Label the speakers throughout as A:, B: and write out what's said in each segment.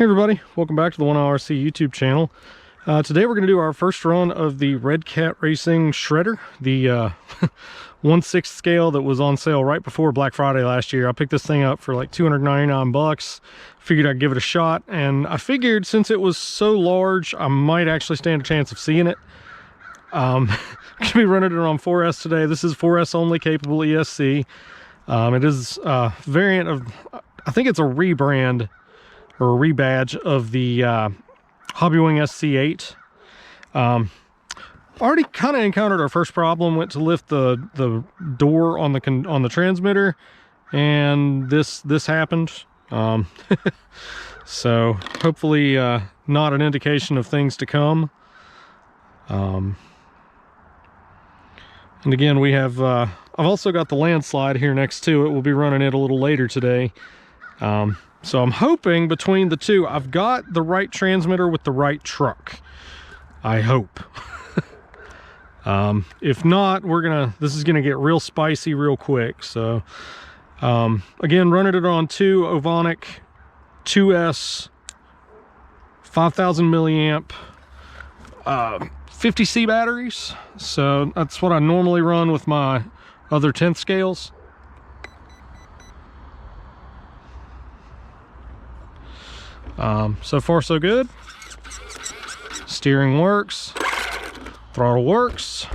A: Hey everybody, welcome back to the 1RC YouTube channel. Today we're going to do our first run of the Redcat Racing Shredder, the 1/6 scale that was on sale right before Black Friday last year. I picked this thing up for like 299 bucks. Figured I'd give it a shot, and I figured since it was so large, I might actually stand a chance of seeing it. Going to be running it on 4S today. This is 4S only capable ESC. It is a variant of, I think it's a rebrand or a rebadge of the Hobbywing SC8. Already kind of encountered our first problem. Went to lift the door on the transmitter, and this happened. So hopefully not an indication of things to come. And again, we have I've also got the landslide here next to it. We'll be running it a little later today. So I'm hoping between the two, I've got the right transmitter with the right truck. I hope. If not, this is gonna get real spicy real quick. So again, running it on two Ovonic 2S 5000 milliamp 50C batteries. So that's what I normally run with my other 10th scales. So far so good. Steering works, throttle works.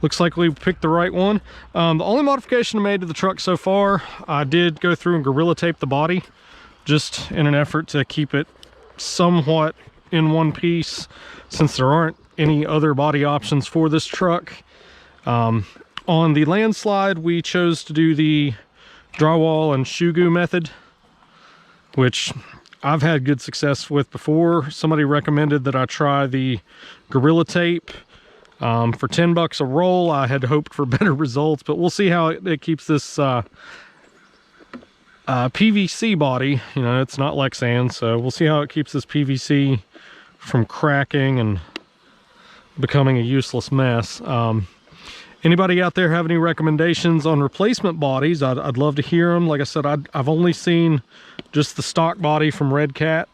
A: Looks like we picked the right one. The only modification I made to the truck so far, I did go through and gorilla tape the body, just in an effort to keep it somewhat in one piece, since there aren't any other body options for this truck. On the landslide, we chose to do the drywall and shoe goo method, which I've had good success with before. Somebody recommended that I try the gorilla tape for 10 bucks a roll. I had hoped for better results, but we'll see how it keeps this PVC body. You know, it's not Lexan, so we'll see how it keeps this PVC from cracking and becoming a useless mess. Anybody out there have any recommendations on replacement bodies? I'd love to hear them. Like I said, I've only seen just the stock body from Redcat,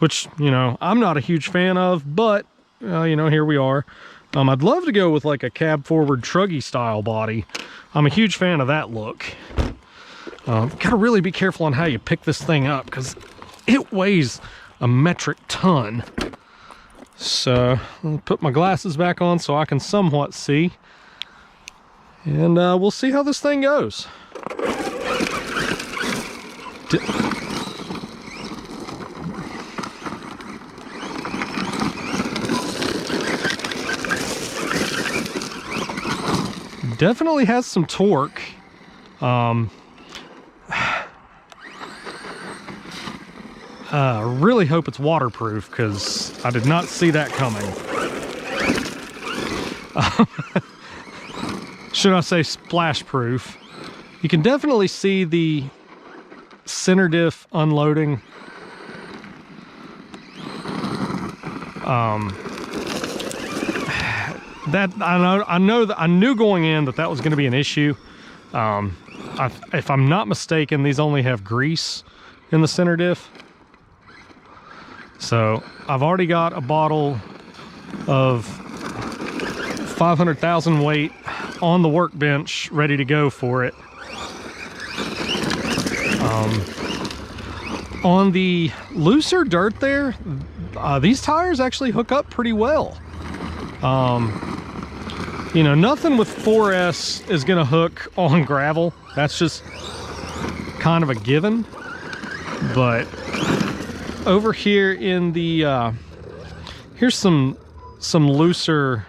A: which, you know, I'm not a huge fan of, but you know, here we are. I'd love to go with like a cab forward truggy style body. I'm a huge fan of that look. Gotta really be careful on how you pick this thing up, because it weighs a metric ton. So I'll put my glasses back on so I can somewhat see, and we'll see how this thing goes. Definitely has some torque. I really hope it's waterproof, because I did not see that coming. Should I say splash proof? You can definitely see the center diff unloading. That I knew going in that was going to be an issue. If I'm not mistaken, these only have grease in the center diff. So I've already got a bottle of 500,000 weight on the workbench ready to go for it. On the looser dirt there, these tires actually hook up pretty well. You know, nothing with 4S is gonna hook on gravel. That's just kind of a given. But over here in the here's some looser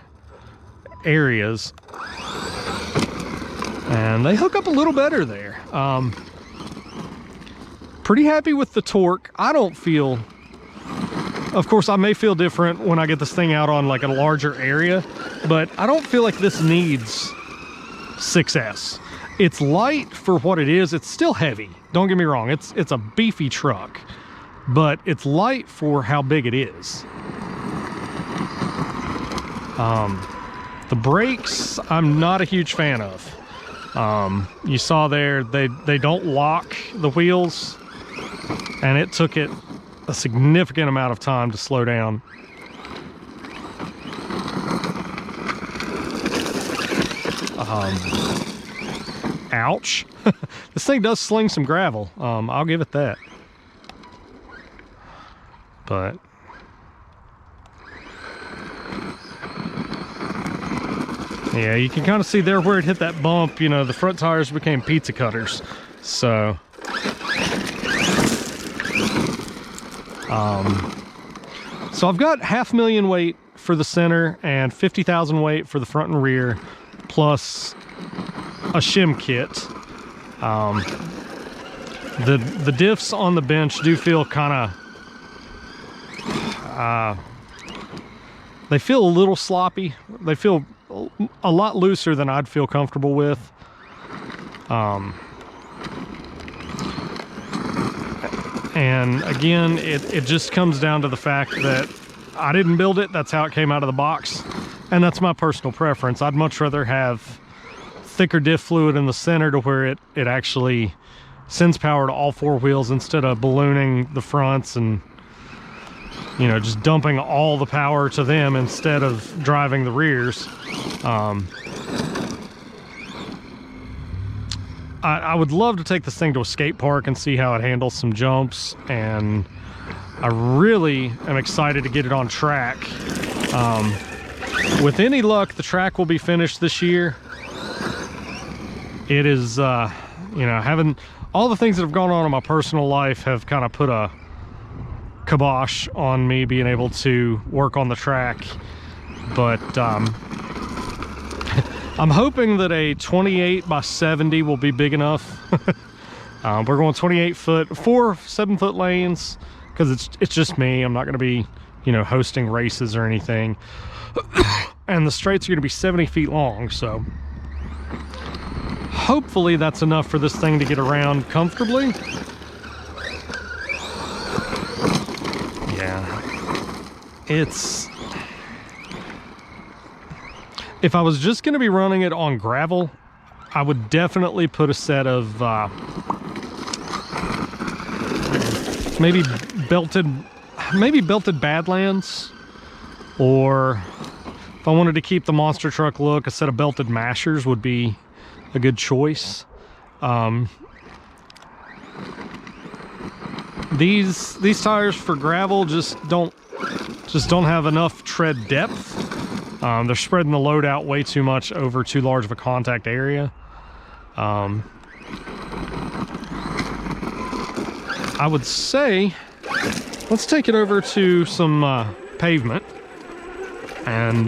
A: areas, and they hook up a little better there. Pretty happy with the torque. I don't feel, of course I may feel different when I get this thing out on like a larger area, but I don't feel like this needs 6S. It's light for what it is. It's still heavy, don't get me wrong. It's a beefy truck, but it's light for how big it is. The brakes, I'm not a huge fan of. You saw there, they don't lock the wheels. and it took it a significant amount of time to slow down. Ouch. This thing does sling some gravel. I'll give it that. But yeah, you can kind of see there where it hit that bump, you know, the front tires became pizza cutters. So so I've got 500,000 weight for the center and 50,000 weight for the front and rear, plus a shim kit. The diffs on the bench do feel kind of, they feel a little sloppy. They feel a lot looser than I'd feel comfortable with. And again, it just comes down to the fact that I didn't build it. That's how it came out of the box. And that's my personal preference. I'd much rather have thicker diff fluid in the center to where it actually sends power to all four wheels instead of ballooning the fronts and, you know, just dumping all the power to them instead of driving the rears. I would love to take this thing to a skate park and see how it handles some jumps, and I really am excited to get it on track. With any luck, the track will be finished this year. It is, you know, having all the things that have gone on in my personal life have kind of put a kibosh on me being able to work on the track. But I'm hoping that a 28 by 70 will be big enough. We're going 28 foot, 4 7-foot lanes, because it's just me. I'm not going to be, you know, hosting races or anything. And the straights are going to be 70 feet long, so hopefully that's enough for this thing to get around comfortably. Yeah, it's... If I was just going to be running it on gravel, I would definitely put a set of maybe belted Badlands, or if I wanted to keep the monster truck look, a set of belted Mashers would be a good choice. These tires for gravel just don't have enough tread depth. They're spreading the load out way too much over too large of a contact area. I would say let's take it over to some pavement, and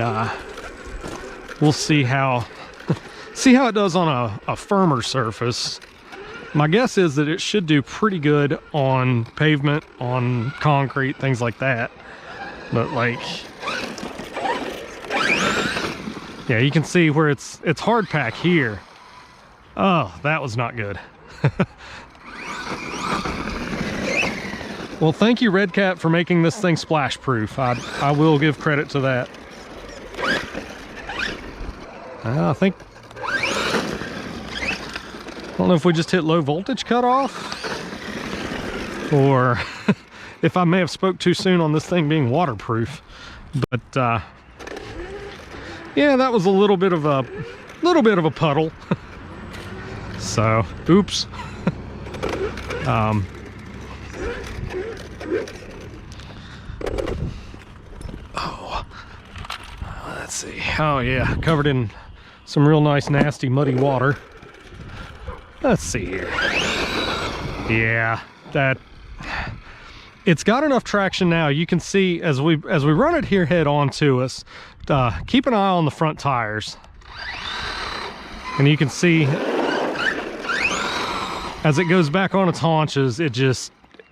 A: we'll see how it does on a firmer surface. My guess is that it should do pretty good on pavement, on concrete, things like that. But like, yeah, you can see where it's hard pack here. Oh, that was not good. Well, thank you, Redcat, for making this thing splash proof. I will give credit to that. I don't know if we just hit low voltage cutoff, or if I may have spoke too soon on this thing being waterproof. But yeah, that was a little bit of a puddle. So, oops. Oh, let's see. Oh yeah, covered in some real nice, nasty, muddy water. Let's see here. Yeah, it's got enough traction now. You can see as we run it here head on to us. Keep an eye on the front tires, and you can see as it goes back on its haunches,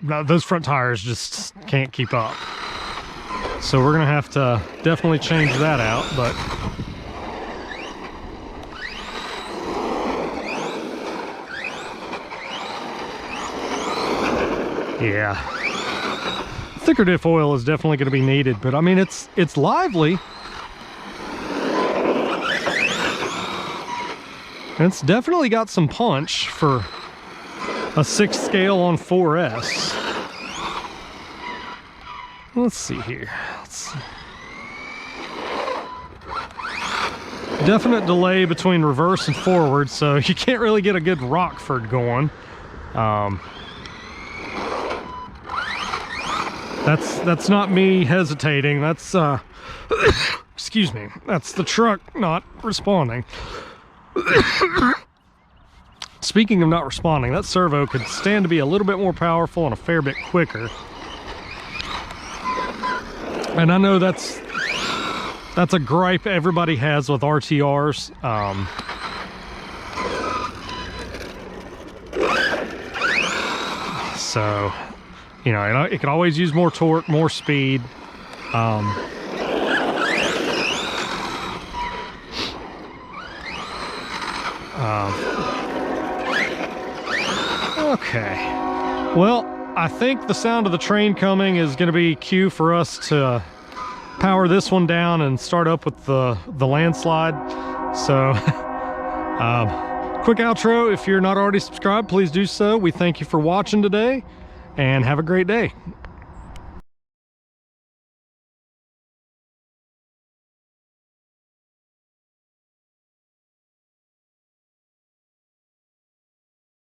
A: those front tires just can't keep up. So we're gonna have to definitely change that out. But yeah, thicker diff oil is definitely going to be needed, but I mean, it's lively. And it's definitely got some punch for a 6 scale on 4S. Let's see here. Definite delay between reverse and forward, so you can't really get a good Rockford going. That's not me hesitating. That's excuse me. That's the truck not responding. Speaking of not responding, that servo could stand to be a little bit more powerful and a fair bit quicker. And I know that's a gripe everybody has with RTRs. So, you know, it could always use more torque, more speed. Okay. Well, I think the sound of the train coming is going to be cue for us to power this one down and start up with the landslide. So quick outro. If you're not already subscribed, please do so. We thank you for watching today and have a great day.